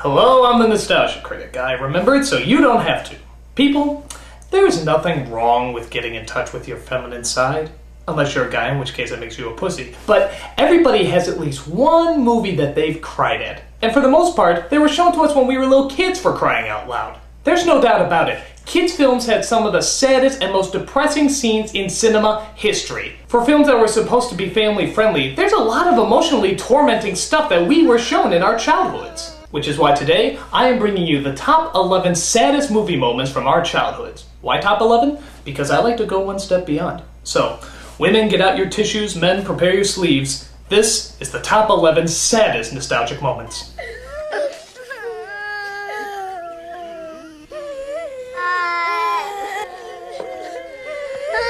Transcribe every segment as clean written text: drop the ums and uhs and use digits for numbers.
Hello, I'm the Nostalgia Critic. I remember it so you don't have to. People, there's nothing wrong with getting in touch with your feminine side. Unless you're a guy, in which case that makes you a pussy. But everybody has at least one movie that they've cried at. And for the most part, they were shown to us when we were little kids, for crying out loud. There's no doubt about it. Kids' films had some of the saddest and most depressing scenes in cinema history. For films that were supposed to be family-friendly, there's a lot of emotionally tormenting stuff that we were shown in our childhoods. Which is why today, I am bringing you the top 11 saddest movie moments from our childhoods. Why top 11? Because I like to go one step beyond. So, women, get out your tissues, men, prepare your sleeves. This is the top 11 saddest nostalgic moments.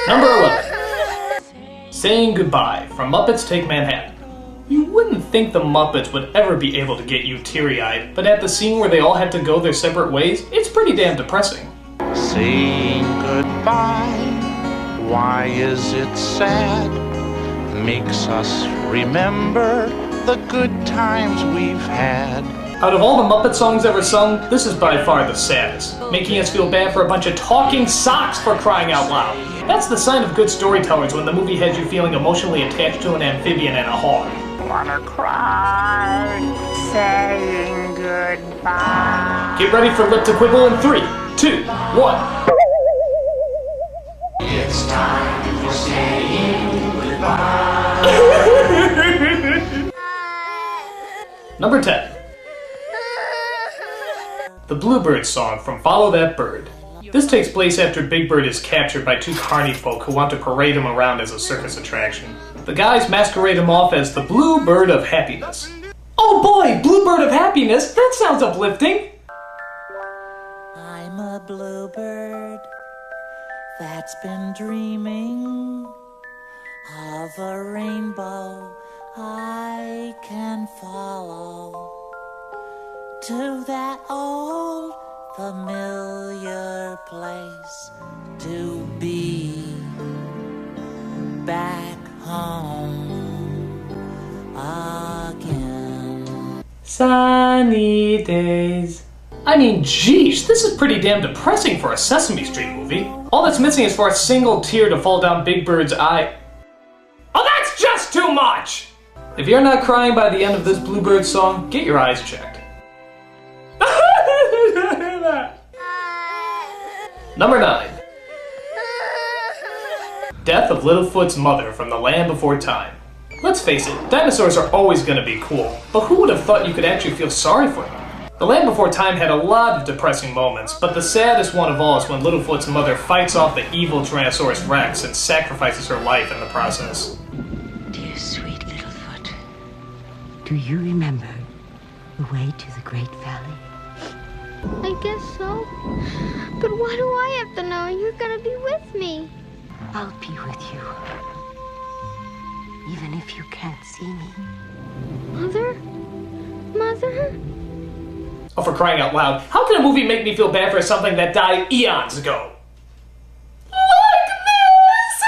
Number 11. Saying Goodbye from Muppets Take Manhattan. You wouldn't think the Muppets would ever be able to get you teary-eyed, but at the scene where they all had to go their separate ways, it's pretty damn depressing. Saying goodbye, why is it sad? Makes us remember the good times we've had. Out of all the Muppet songs ever sung, this is by far the saddest, making us feel bad for a bunch of talking socks, for crying out loud. That's the sign of good storytellers, when the movie has you feeling emotionally attached to an amphibian and a hog. Wanna cry, saying goodbye. Get ready for lip to quibble in 3, 2, 1. It's time for saying goodbye. Number 10. The Bluebird song from Follow That Bird. This takes place after Big Bird is captured by two carny folk who want to parade him around as a circus attraction. The guys masquerade him off as the Bluebird of Happiness. Oh boy, Bluebird of Happiness? That sounds uplifting! I'm a bluebird that's been dreaming of a rainbow I can follow to that old familiar place to be back home again. Sunny days. I mean, geez, this is pretty damn depressing for a Sesame Street movie. All that's missing is for a single tear to fall down Big Bird's eye. Oh, that's just too much! If you're not crying by the end of this Bluebird song, get your eyes checked. Number 9. Death of Littlefoot's mother from The Land Before Time. Let's face it, dinosaurs are always going to be cool, but who would have thought you could actually feel sorry for them? The Land Before Time had a lot of depressing moments, but the saddest one of all is when Littlefoot's mother fights off the evil Tyrannosaurus Rex and sacrifices her life in the process. Dear sweet Littlefoot, do you remember the way to the Great Valley? I guess so. But why do I have to know? You're gonna be with me. I'll be with you. Even if you can't see me. Mother? Mother? Oh, for crying out loud, how can a movie make me feel bad for something that died eons ago? Like this!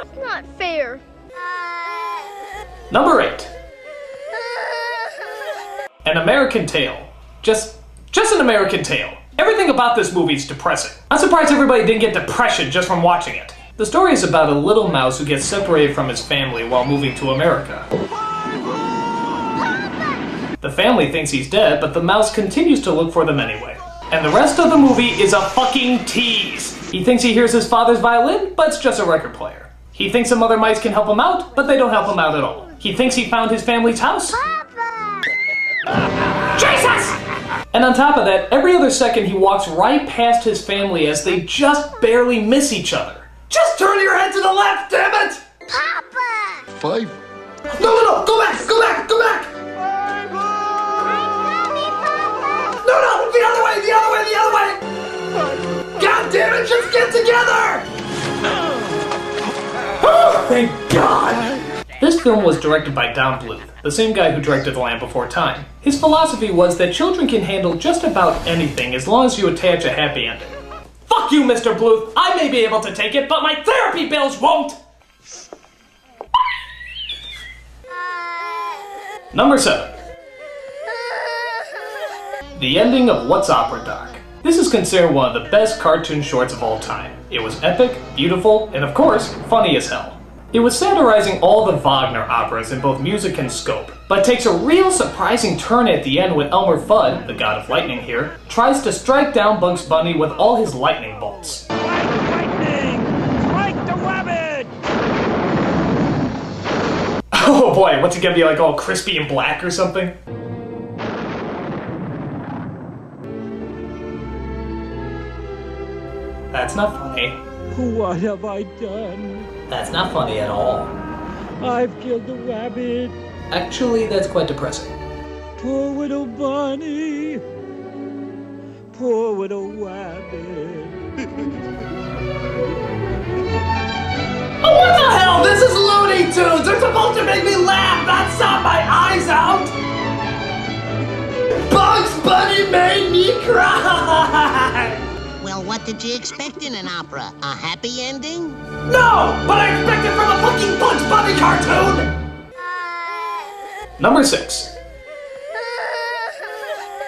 It's not fair. Number 8. An American Tale. Just an American Tale. Everything about this movie is depressing. I'm surprised everybody didn't get depression just from watching it. The story is about a little mouse who gets separated from his family while moving to America. The family thinks he's dead, but the mouse continues to look for them anyway. And the rest of the movie is a fucking tease. He thinks he hears his father's violin, but it's just a record player. He thinks some other mice can help him out, but they don't help him out at all. He thinks he found his family's house. Jesus! And on top of that, every other second he walks right past his family as they just barely miss each other. Just turn your head to the left, damn it! Papa! 5. No, go back! No, the other way! God damn it, just get together! Oh, thank God! This film was directed by Don Bluth, the same guy who directed The Land Before Time. His philosophy was that children can handle just about anything as long as you attach a happy ending. Fuck you, Mr. Bluth! I may be able to take it, but my therapy bills won't! Number 7. The ending of What's Opera Doc. This is considered one of the best cartoon shorts of all time. It was epic, beautiful, and of course, funny as hell. It was satirizing all the Wagner operas in both music and scope, but takes a real surprising turn at the end when Elmer Fudd, the god of lightning here, tries to strike down Bugs Bunny with all his lightning bolts. Lightning! Strike the rabbit! Oh boy, what's it gonna be like all crispy and black or something? That's not funny. What have I done? That's not funny at all. I've killed the rabbit. Actually, that's quite depressing. Poor little bunny. Poor little rabbit. Oh, what the hell? This is Looney Tunes! They're supposed to make me laugh, not sob my eyes out! Bugs Bunny made me cry! Well, what did you expect in an opera? A happy ending? No! But I expect it from a fucking Bugs Bunny cartoon! Number 6.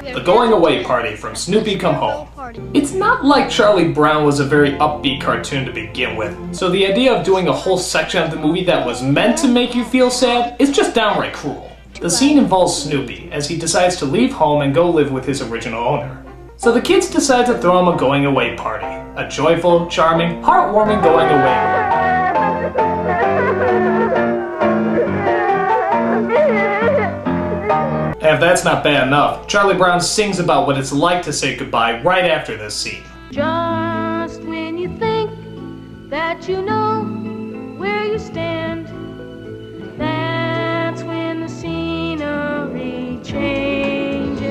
The Going Away Party from Snoopy Come Home. It's not like Charlie Brown was a very upbeat cartoon to begin with, so the idea of doing a whole section of the movie that was meant to make you feel sad is just downright cruel. The scene involves Snoopy, as he decides to leave home and go live with his original owner. So the kids decide to throw him a going away party. A joyful, charming, heartwarming going away. And if that's not bad enough, Charlie Brown sings about what it's like to say goodbye right after this scene. Just when you think that you know where you stand, that's when the scenery changes.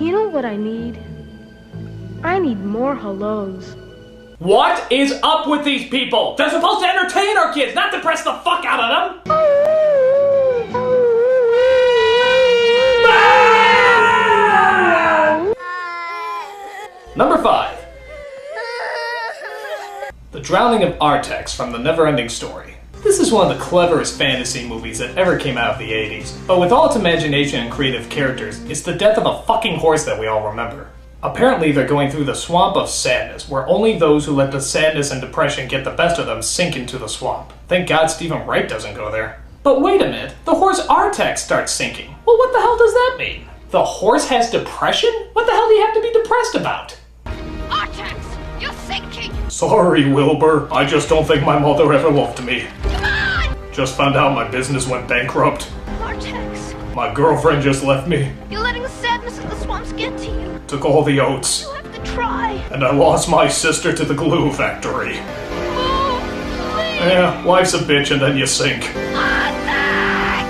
You know what I need? I need more hellos. What is up with these people? They're supposed to entertain our kids, not depress the fuck out of them! Number 5. The Drowning of Artax from The Neverending Story. This is one of the cleverest fantasy movies that ever came out of the 80s, but with all its imagination and creative characters, it's the death of a fucking horse that we all remember. Apparently they're going through the swamp of sadness, where only those who let the sadness and depression get the best of them sink into the swamp. Thank God Stephen Wright doesn't go there. But wait a minute, the horse Artax starts sinking. Well, what the hell does that mean? The horse has depression? What the hell do you have to be depressed about? Artax, you're sinking! Sorry, Wilbur. I just don't think my mother ever loved me. Come on! Just found out my business went bankrupt. Artax, My girlfriend just left me. you're letting the sadness of the swamps get to you. Took all the oats. You'll have to try. And I lost my sister to the glue factory. Oh, please. Yeah, life's a bitch and then you sink. Artax!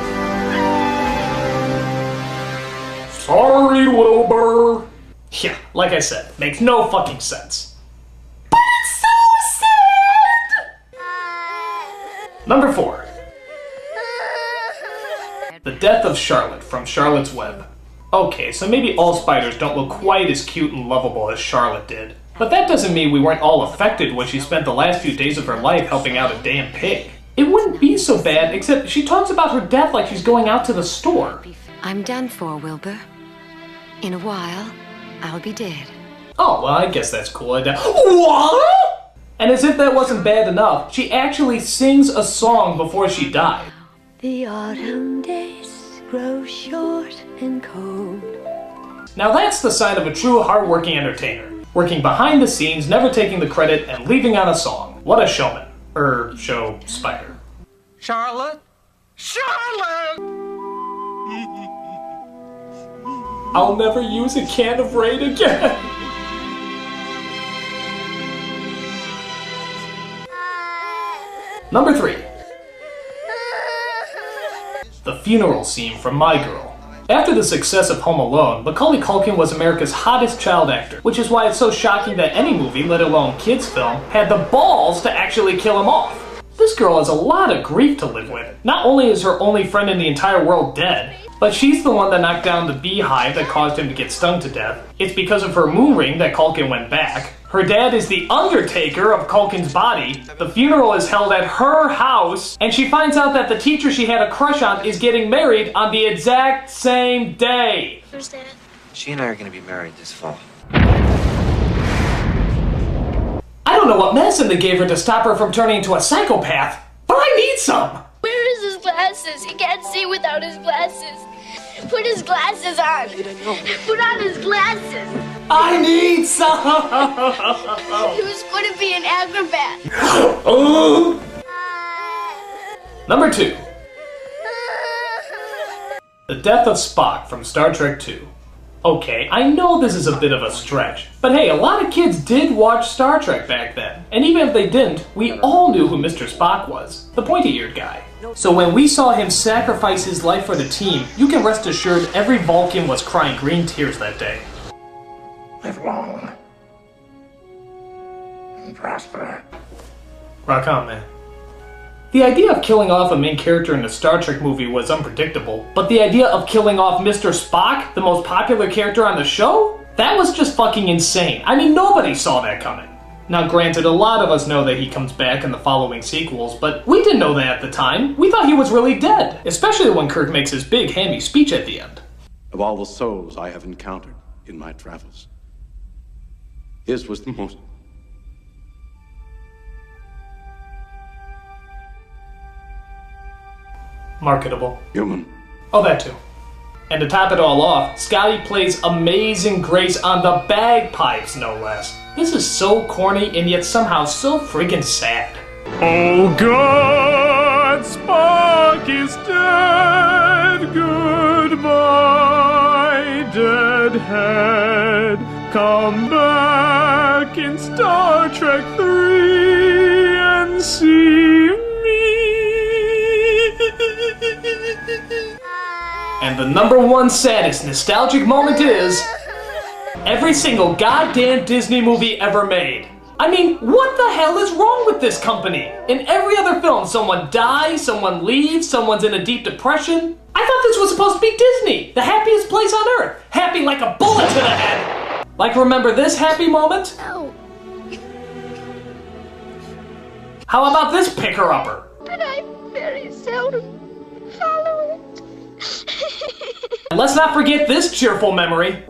Sorry, Wilbur. Yeah, like I said, makes no fucking sense. But it's so sad! Number 4. The Death of Charlotte from Charlotte's Web. Okay, so maybe all spiders don't look quite as cute and lovable as Charlotte did. But that doesn't mean we weren't all affected when she spent the last few days of her life helping out a damn pig. It wouldn't be so bad, except she talks about her death like she's going out to the store. I'm done for, Wilbur. In a while, I'll be dead. Oh, well, I guess that's cool. What? And as if that wasn't bad enough, she actually sings a song before she died. The autumn days grow short and cold. Now that's the sign of a true hard-working entertainer. Working behind the scenes, never taking the credit, and leaving out a song. What a showman. Show spider. Charlotte? Charlotte! I'll never use a can of Raid again. Number 3. The funeral scene from My Girl. After the success of Home Alone, Macaulay Culkin was America's hottest child actor, which is why it's so shocking that any movie, let alone kids film, had the balls to actually kill him off. This girl has a lot of grief to live with. Not only is her only friend in the entire world dead, but she's the one that knocked down the beehive that caused him to get stung to death. It's because of her moon ring that Culkin went back. Her dad is the undertaker of Culkin's body. The funeral is held at her house, and she finds out that the teacher she had a crush on is getting married on the exact same day. Who's that? She and I are going to be married this fall. I don't know what medicine they gave her to stop her from turning into a psychopath, but I need some! Where is his glasses? He can't see without his glasses. Put his glasses on. Put on his glasses. I need some! He was going to be an acrobat. Number 2. The death of Spock from Star Trek II. Okay, I know this is a bit of a stretch, but hey, a lot of kids did watch Star Trek back then. And even if they didn't, we all knew who Mr. Spock was, the pointy-eared guy. So when we saw him sacrifice his life for the team, you can rest assured every Vulcan was crying green tears that day. Live long and prosper. Rock on, man. The idea of killing off a main character in a Star Trek movie was unpredictable, but the idea of killing off Mr. Spock, the most popular character on the show? That was just fucking insane. I mean, nobody saw that coming. Now granted, a lot of us know that he comes back in the following sequels, but we didn't know that at the time. We thought he was really dead, especially when Kirk makes his big, hammy speech at the end. Of all the souls I have encountered in my travels, his was the most... marketable. human. Oh, that too. And to top it all off, Scotty plays Amazing Grace on the bagpipes, no less. This is so corny and yet somehow so friggin' sad. Oh God, Spock is dead. Goodbye, deadhead. Come back in Star Trek 3 and see me. And the number one saddest nostalgic moment is every single goddamn Disney movie ever made. I mean, what the hell is wrong with this company? In every other film, someone dies, someone leaves, someone's in a deep depression. I thought this was supposed to be Disney, the happiest place on earth. Happy like a bullet to the head. Like, remember this happy moment? No. How about this picker-upper? But I very seldom follow it. And let's not forget this cheerful memory.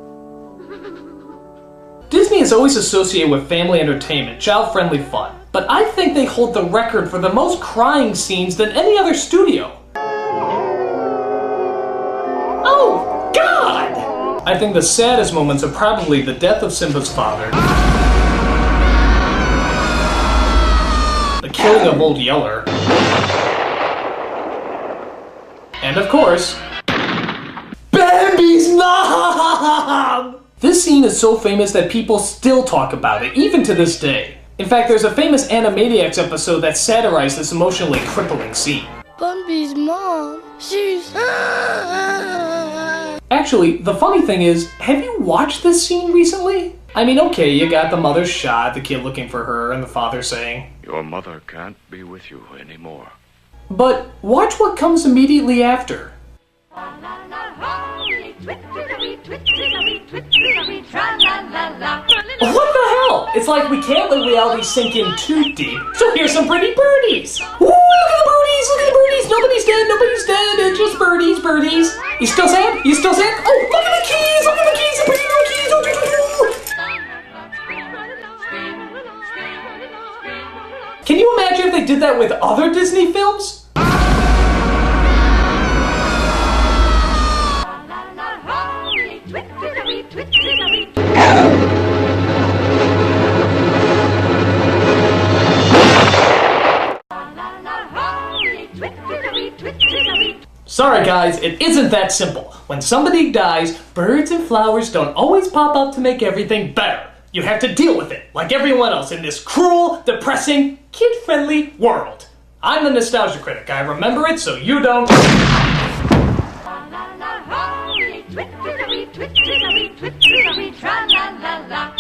Disney is always associated with family entertainment, child-friendly fun, but I think they hold the record for the most crying scenes than any other studio. Oh, God! I think the saddest moments are probably the death of Simba's father, the killing of Old Yeller, and of course, Bambi's mom! This scene is so famous that people still talk about it, even to this day. In fact, there's a famous Animaniacs episode that satirized this emotionally crippling scene. Bambi's mom, she's... Actually, the funny thing is, have you watched this scene recently? I mean, okay, you got the mother's shot, the kid looking for her, and the father saying, "Your mother can't be with you anymore." But watch what comes immediately after. What the hell? It's like we can't let reality sink in too deep, so here's some pretty birdies. Ooh, look at the birdies, look at the birdies. Nobody's dead, nobody's dead, it's just birdies, birdies. You still sad? You still sad? Oh, look at the keys, look at the keys, the pretty little keys. Can you imagine if they did that with other Disney films? Sorry guys, it isn't that simple. When somebody dies, birds and flowers don't always pop up to make everything better. You have to deal with it, like everyone else in this cruel, depressing, kid-friendly world. I'm the Nostalgia Critic. I remember it so you don't... Tra-la-la-la.